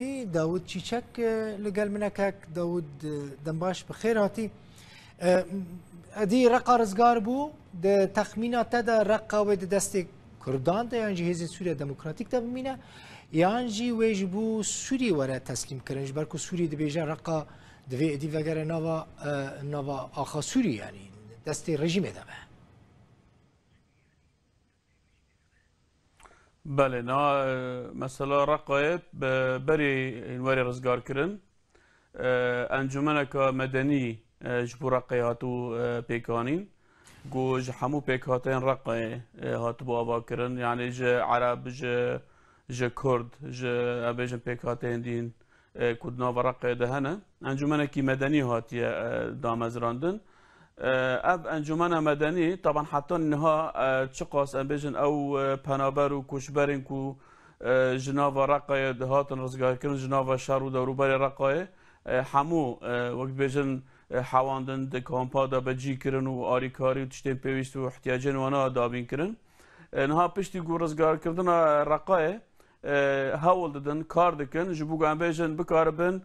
داود چیچک لەگەڵ منەکەک داود دەمباش بەخێر هاتی ئەدی ڕقا ڕزگار بوو تەخمینە تەدا ڕقاوێ دەستێک کوردان دا یانجی هێزی سووریا دەموکراتیک دا بمینە یانجی وێژ بوو سووری وەرە تەسلیم کردنش بەرکو سووری دەبێژە ڕقا دەوێ ئەدی vegere nava axa Sûrî yanî destê rejîmê de be. بله نا مثلا رقایب بری اینوری رزگار کرن انجمنک مدنی جبو رقیاتو پیکانین گو همو پیکاتین رقای هات بو آوا کرن یعنی ج عرب ج کرد ج ابیجن پیکاتین دین کدنا و رقای دهنه انجمنکی مدنی هاتی دامزراندن اب انجمن مدنی طبعا حتی انها چقاس انبیجن او پنابر و کشبرین کو جناو رقای هاتن رزگار کردن جناو شهر و دوروبر رقای همو وقت بیجن حواندن ده کامپا دا بجی کردن و آریکاری و تشتین پیوست و احتیاجین وانا دابین کردن انها پشتی گو رزگار کردن رقای هاول دادن کار دکن جبوگو انبیجن بکاربن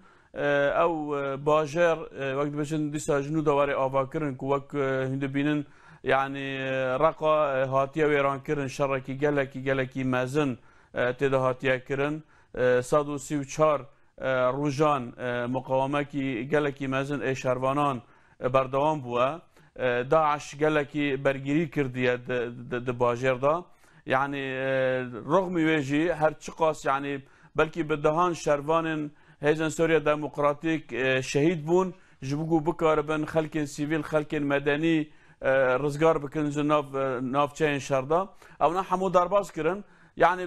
او باجر وقت بچن دیسا جنو دواره آوا کرن که وقت هنده بینن یعنی رقا هاتیه ویران کرن شرکی گلکی مزن تیده هاتیه کرن 134 روزان مقاومه کی گلکی مزن ای شهروانان بردوام بوده داعش گلکی برگیری کردیه د باجر دا یعنی رغم ویجی هر چقاس یعنی بلکی بدهان شهروان هیزن سوریا دموکراتیک شهید بون جبوگو بکاربن خلکن سیویل خلکن مدنی رزگار بکن نافچه شردا او نه همو درباز کرن يعني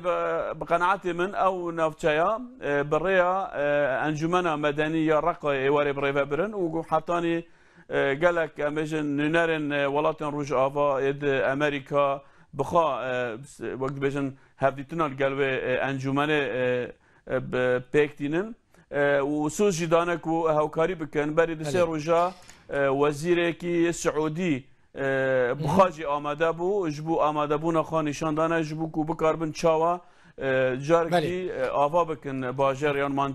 بقناعتي من او نافچايا بريا انجمنا مدنيه رقه ايواري بريفا برن وحطاني قالك اميجن نينارن ولاتن روج افا اد امريكا بخا وقت بيجن هافديتنا قالوا انجمنه بيكتينن وسوز جدانك وهوكاري بكن بري دسي روجا وزيركي سعودي بخاجي آماده بو جبو آماده بو نخواه نشان دانه جبو کو بکاربن چاوا جارکی آوا بکن باجر یان من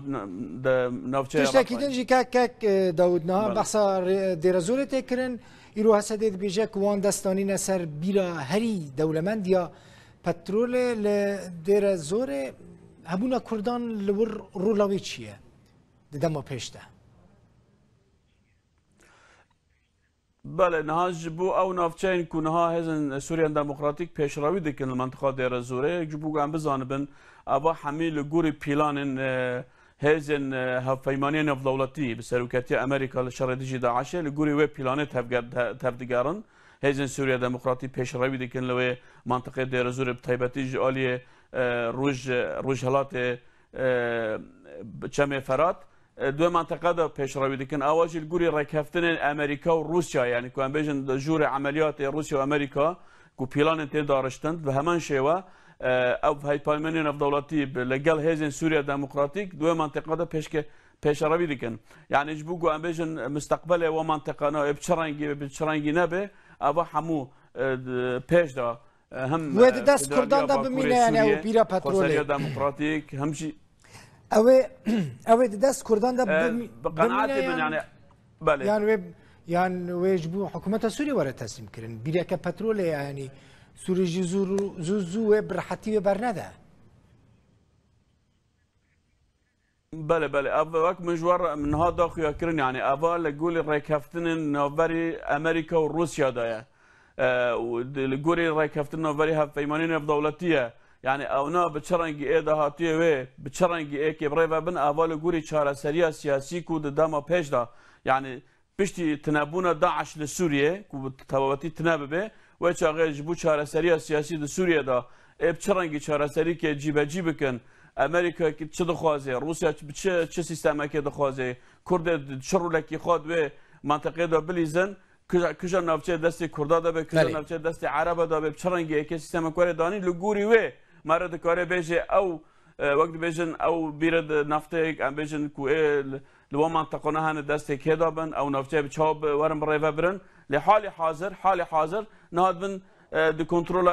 نوچه تشتاکی دنجی که داود نها بحثا دیرزوره تکرن ایرو حسدید بیجه کوان دستانی نسر بیرا هری دولمند یا پترول دیرزوره هبونا کردان لور رولاوی چیه دما پیشته بله نهاج بو او نافچین کو نها هزن سوریا دموکراتیک پیشروی دکن المنطقه دیر زوره جبو گم بزانبن ابا حمیل گوری پیلانن هزن هفیمانی نف دولتی به سروکتی امریکا لشردی داعش لگوری و پیلانه تفدیگارن هزن سوریا دموکراتیک پیشروی دکن لوی منطقه دیر زوره بتایبتی جالی روج هلات چمه فرات دو منطقه دا پیشروی دکن اواجی گوری رکفتن امریکا و روسیا یعنی که بیشتر جور عملیات روسیا و امریکا که پیلان تی دارشتند و همان شیوه او های پایمانی نفدولتی لگل هزین سوریا دموکراتیک دو منطقه دا پیشروی دکن یعنی جبو که بیشتر مستقبل و منطقه نا بچرانگی نبه اوا همو پیش دا هم و دست کردان دا بمینه یعنی او بیرا پتروله سوریا دموکراتیک همچی اوه دست کردان دا بقناعتي من يعني بله يعني ويجبو حكومة سوريا ورا تسليم كرن بيريا كبترول يعني سوري زوزو برحتي برنده بله وقت مجوار من هذا خيا كرن يعني اول لقول ريكفتن نوفري امريكا وروسيا دايا ولقول ريكفتن نوفري هفيمانين دولتيه يعني اونا بچرنگی ایده هاتیه و بچرنگی ای که برای بن اول گوری چاره سریا سیاسی کو دما پیش دا يعني پشتی تنابون داعش لسوریه کو تبابتی تنابه و چاغه جبو چاره سریا سیاسی د سوریه دا ای بچرنگی چاره سری که جیب کن امریکا که چه دخوازه روسیا چه سیستم که دخوازه کرد شرولکی خود و منطقه دا بلیزن کجا نافچه دست کردا دا به کجا نافچه دست عرب دا به بچرنگی که سیستم کوری دانی لگوری و مرد کاری بیشه او وقت بیشن او بیرد نفته ام بیشن کو لو منطقه نه هن دست کدا بن او نفته بچاب ورم برای برن لحال حاضر نهاد بن د کنترل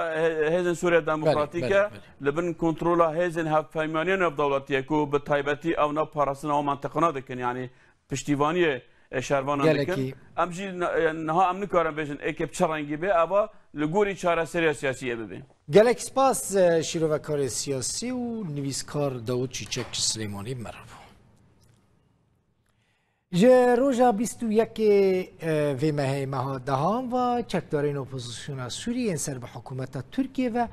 هیزن سوریا دموکراتیکه لبن کنترل هیزن هفهمانیان اف دولتیه کو به تایبتی او نه پاراسن او منطقه دکن یعنی پشتیبانی شهروان دکن ام جی نها ام نکارم بجن اکیب چرنگی به اوا لگوری چاره سیاسیه ببین گلک سپاس شیروکار سیاسی و نویسکار داود چیچک سلیمانی مرحبا جه روژا 21 وی ماه دهان و چکدارین اپوزیسیون سوریه سر به حکومت ترکیه و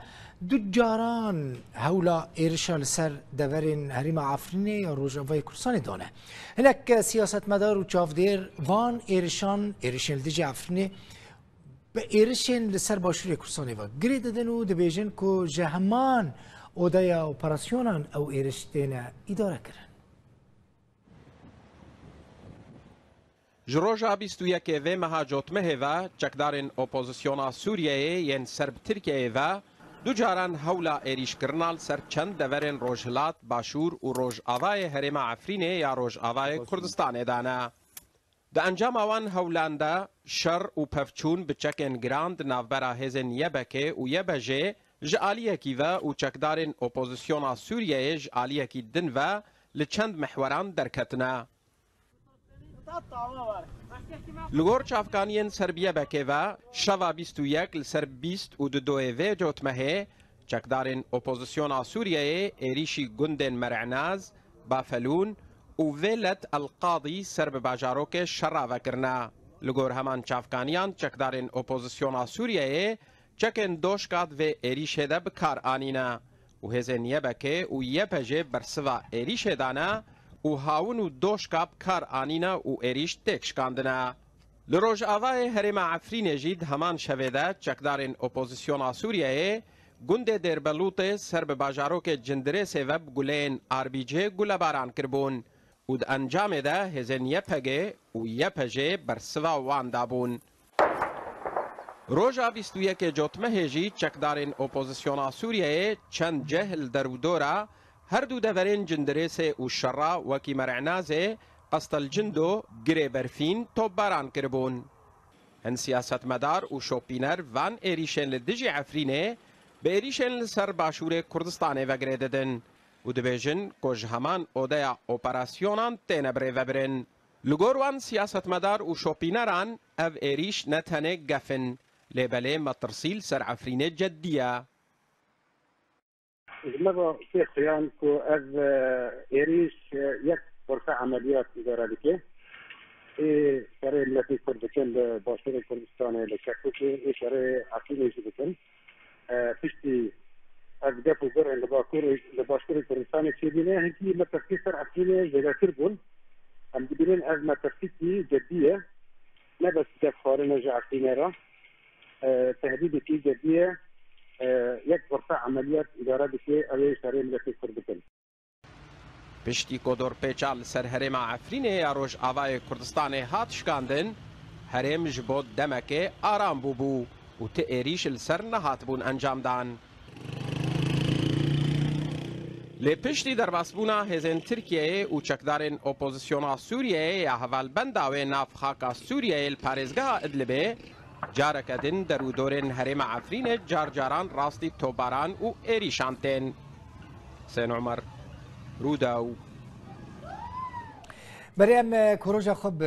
دو جاران هولا ایرشال سر دورین حریم عفرینه یا روژا وی کرسان دانه هنک سیاست مدار و چافدیر وان ایرشان دیجی عفرینه به ایرشن لسر باشوری کرسانی و گرید دنو دبیجن که جهمان اودایا اپراسیونان او ایرشتین اداره کرن جروجا 21 و مهاجوت مهوا چکدارن اپوزیسیونا سوریه ین سرب ترکیه و دو جاران هولا ایریش کرنال سر چند دورن روجهلات باشور و روج آوای هرم عفرینه یا روج آوای کردستان دانه. ده انجام آوان هولانده شر و پفچون بچکن گراند نافبرا هزن یبکه و یبجه جعالیه کی و چکدارن اپوزیسیونا سوریه جعالیه کی دن و لچند محوران درکتنه. لگور چافکانین سربیه بکه و شوا 21 لسر 20 و دو جوت مهه چکدارن اپوزیسیونا سوریه ایریشی گندن مرعناز بافلون و ویلت القاضی سرب باجاروک شراوه کرنا. لگور همان چافکانیان چکدارن اپوزیسیونا سوریه چکن دوشکات و ایریشه ده بکار آنینا و هزن یبکه و یپجه برسوا ایریشه دانا و هاون و دوشکاب کار آنینا و ایریش تکشکاندنا. لروج آوای هرم عفرین جید همان شویده چکدارن اپوزیسیونا سوریه گنده در بلوط سرب باجاروک جندره سوب گلین آربیجه گل باران کربون و د انجام ده هزن یپگه و یپجه برسوا وان دابون. روژا 21 جوتمه هجی چکدارن اپوزیسیونا سوریه چند جهل درودورا هر دو دورین جندریس و شرا وکی مرعنازه قصد الجندو گره برفین توب باران کربون. هن سیاست مدار و شوپینر وان ایریشن لدجی عفرینه به ایریشن لسر باشور کردستانه وگره ددن و دبیجن کج همان اودیا اپراسیونان تین بره وبرن. لگور وان سیاست مدار و شوپینران او ایریش نتنه گفن لبله مترسیل سر عفرینه جدیه. لما في خيان كو از إيريش يك فرصة عمليات إدارة بكي شري التي كردكن باشور كردستان لشكوكي شري عقيمي جبكن فيشتي از جابو زرع لباشور كردستان تشيبينه هكي متفكيسر عقيمي جدا كربون هم دبينين از متفكيسي جدية لا بس جاب خارنا جا عقيمي را تهديدتي جدية یک فرصه عملیات اداره بشه اوی شریم لکی کردکن. پشتی کدور پیچال سر هرم عفرینه یا روش آوای کردستان هات شکاندن هرم جبود دمکه آرام بو و تئریش السر نهات بون انجام دان. لی پشتی در باسبونا هزن ترکیه و چکدارن اپوزیسیونا سوریه یا حوال بنداوی ناف خاکا سوریه الپارزگاه ادلبه جارکدن درو دورن هرم عفرین جاران راستی توباران و ایریشانتن. سین عمر روداو بریم کروژا خوب